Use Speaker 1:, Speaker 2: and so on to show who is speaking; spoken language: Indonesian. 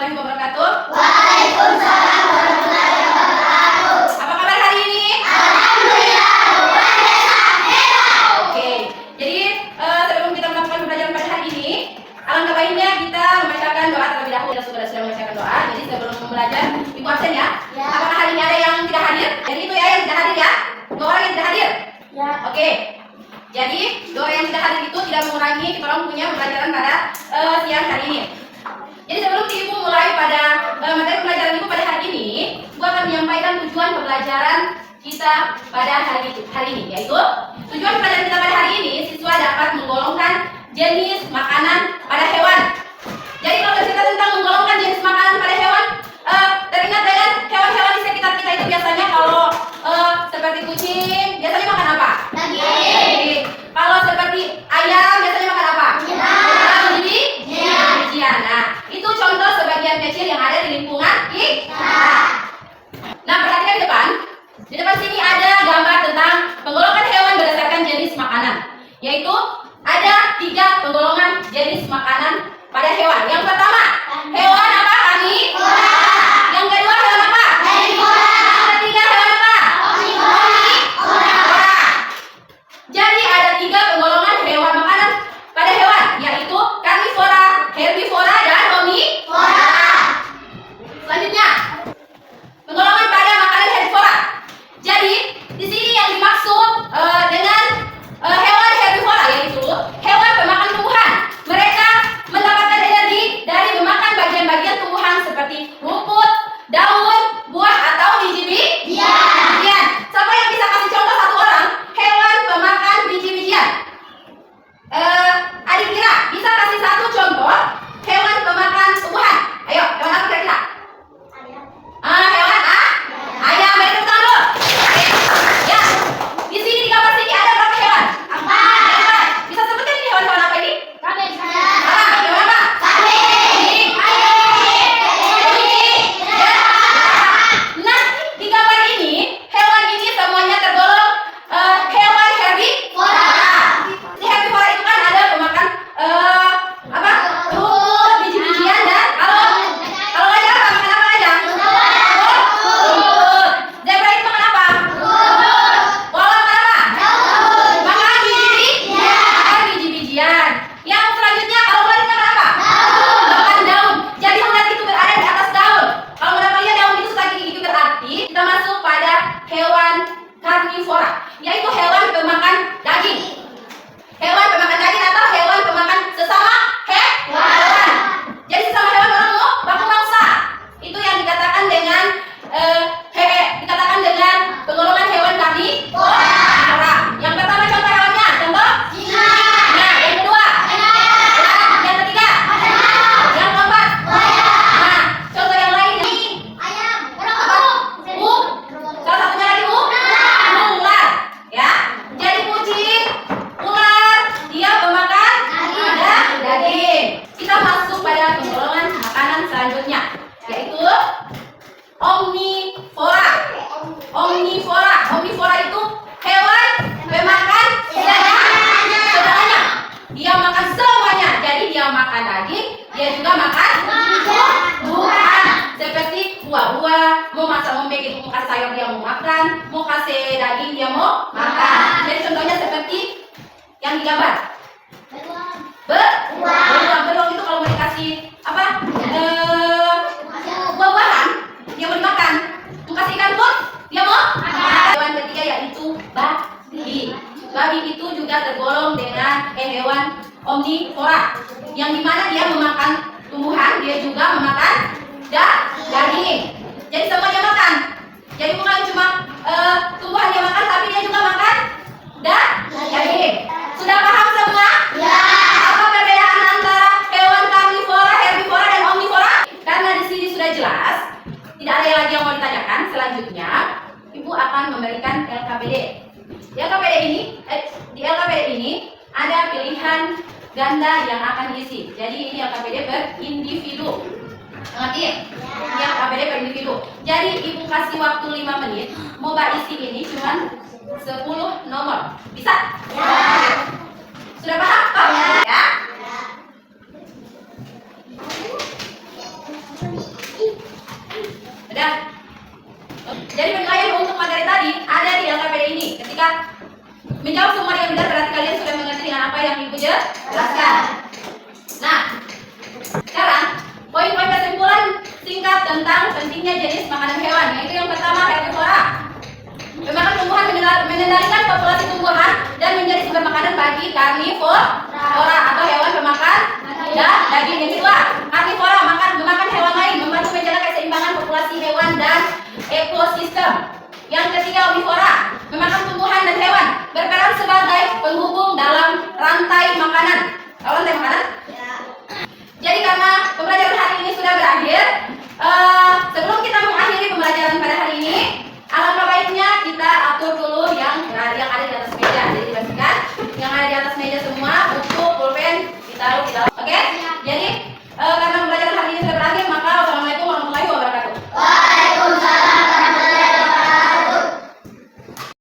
Speaker 1: warahmatullahi wabarakatuh.
Speaker 2: Waalaikumsalam warahmatullahi wabarakatuh.
Speaker 1: Apa kabar hari ini?
Speaker 2: Alhamdulillah, luar biasa hebat.
Speaker 1: Oke, jadi sebelum kita melakukan pembelajaran pada hari ini, alangkah baiknya kita membacakan doa terlebih dahulu. Kita sudah membacakan doa. Jadi sebelum belajar, ibu absen ya.
Speaker 2: Ya.
Speaker 1: Apakah hari ini ada yang tidak hadir? Jadi itu ya yang tidak hadir ya. 2 orang yang tidak hadir.
Speaker 2: Ya.
Speaker 1: Oke. Jadi doa yang tidak hadir itu tidak mengurangi kita orang punya pembelajaran pada siang hari ini. Jadi sebelum ibu mulai pada materi pembelajaran ibu pada hari ini, ibu akan menyampaikan tujuan pembelajaran kita pada hari ini, yaitu tujuan pembelajaran kita pada hari ini siswa dapat menggolongkan jenis makanan pada hewan. Jadi kalau kita tentang menggolongkan jenis makanan pada hewan, teringat dengan hewan-hewan di sekitar kita itu biasanya kalau seperti kucing biasanya makan apa?
Speaker 2: Daging.
Speaker 1: Kalau seperti ayam biasanya makan apa? Bijian. Nah, itu contoh sebagian kecil yang ada di lingkungan kita. Nah, perhatikan di depan. Di depan sini ada gambar tentang penggolongan hewan berdasarkan jenis makanan. Yaitu ada 3 penggolongan jenis makanan pada hewan. Yang pertama, hewan apa kami? Yang kedua, hewan apa? Yang ketiga, hewan apa? Omnivora. Jadi ada 3 penggolongan hewan makanan pada hewan, yaitu karnivora, herbivora, dan omnivora. Selanjutnya, penggolongan pada makanan herbivora. Jadi di sini yang dimaksud dengan hewan herbivora yaitu hewan pemakan tumbuhan. Mereka mendapatkan energi dari memakan bagian-bagian tumbuhan seperti rumput, daun, buah, atau biji-bijian. Siapa yang bisa kasih contoh 1 orang hewan pemakan biji-bijian? Adik Kira, bisa kasih 1 contoh hewan pemakan tumbuhan? Ayo, hewan apa kira-kira? Hewan ayam. Beri tepuk tangan dulu. Oke. Ya, di sini di gambar sini ada berapa hewan? 4. Bisa sebutin ini hewan-hewan apa ini? Hewan apa? Kucing. Nah, di gambar ini hewan ini semuanya tergolong hewan herbivora. Di herbivora itu kan ada pemakan rumput, biji-bijian, dan kalau gajah apa? Makan apa gajah? Rumput. Zebra itu makan apa? Koala makan apa? Makan biji-bijian. Yang selanjutnya kalau ular itu makan apa? Makan daun. Jadi ular itu berada di atas daun. Kalau mendapatkan daun itu suka gigi-gigi berarti kita masuk pada hewan karnivora, yaitu hewan pemakan daging. Hewan pemakan daging atau hewan pemakan sesama hewan. Jadi sesama hewan orang mau baku mangsa. Itu yang dikatakan dengan penggolongan hewan karnivora. Yang pertama contoh hewannya, contoh singa. Nah, yang kedua yang ketiga yang keempat nah, contoh yang lain salah satunya lagi ular. Ya, jadi kucing, ular, dia pemakan daging. Kita masuk pada penggolongan makanan selanjutnya, yaitu omnivora. Omnivora itu hewan pemakan segalanya. Dia makan semuanya. Jadi dia makan daging, dia juga makan buah. Seperti buah-buah, mau masak, mau bikin, mau kasih sayur dia mau makan, mau kasih daging dia mau makan. Jadi contohnya seperti yang digambar. Beruang itu kalau mau dikasih apa? Buah-buahan dia mau dimakan. Mau kasih ikan pun dia mau makan. Hewan ketiga yaitu babi. Babi itu juga tergolong dengan hewan omnivora, yang dimana dia memakan tumbuhan, dia juga memakan daging. Jadi semuanya makan. Jadi bukan cuma tumbuhan dia makan, tapi dia juga makan daging. Sudah paham semua?
Speaker 2: Ya.
Speaker 1: Apa perbedaan antara hewan karnivora, herbivora, dan omnivora? Karena di sini sudah jelas, tidak ada lagi yang mau ditanyakan. Selanjutnya, Ibu akan memberikan LKPD. Di LKPD ini ada pilihan ganda yang akan diisi. Jadi ini LKPD berindividu. Ngerti? Ya, LKPD berindividu. Jadi Ibu kasih waktu 5 menit. Mau isi ini cuma 10 nomor. Bisa? Ya. Sudah paham? Ya. dari tadi ada di dalam KPD ini. Ketika menjawab semua yang benar berarti kalian sudah mengerti dengan apa yang Ibu jelaskan. Nah, sekarang poin-poin kesimpulan singkat tentang pentingnya jenis makanan hewan. Yaitu yang pertama, herbivora. Memakan tumbuhan mengendalikan populasi tumbuhan dan menjadi sumber makanan bagi karnivora atau hewan pemakan daging. Yang kedua, karnivora memakan hewan lain, membantu menjaga keseimbangan populasi hewan dan ekosistem. Yang ketiga, omnivora memakan tumbuhan dan hewan, berperan sebagai penghubung dalam rantai makanan. Tahu rantai makanan? Jadi karena pembelajaran hari ini sudah berakhir, sebelum kita mengakhiri pembelajaran pada hari ini, alangkah baiknya kita atur dulu yang ada di atas meja. Jadi dipastikan yang ada di atas meja semua buku, pulpen ditaruh di dalam. Oke? Jadi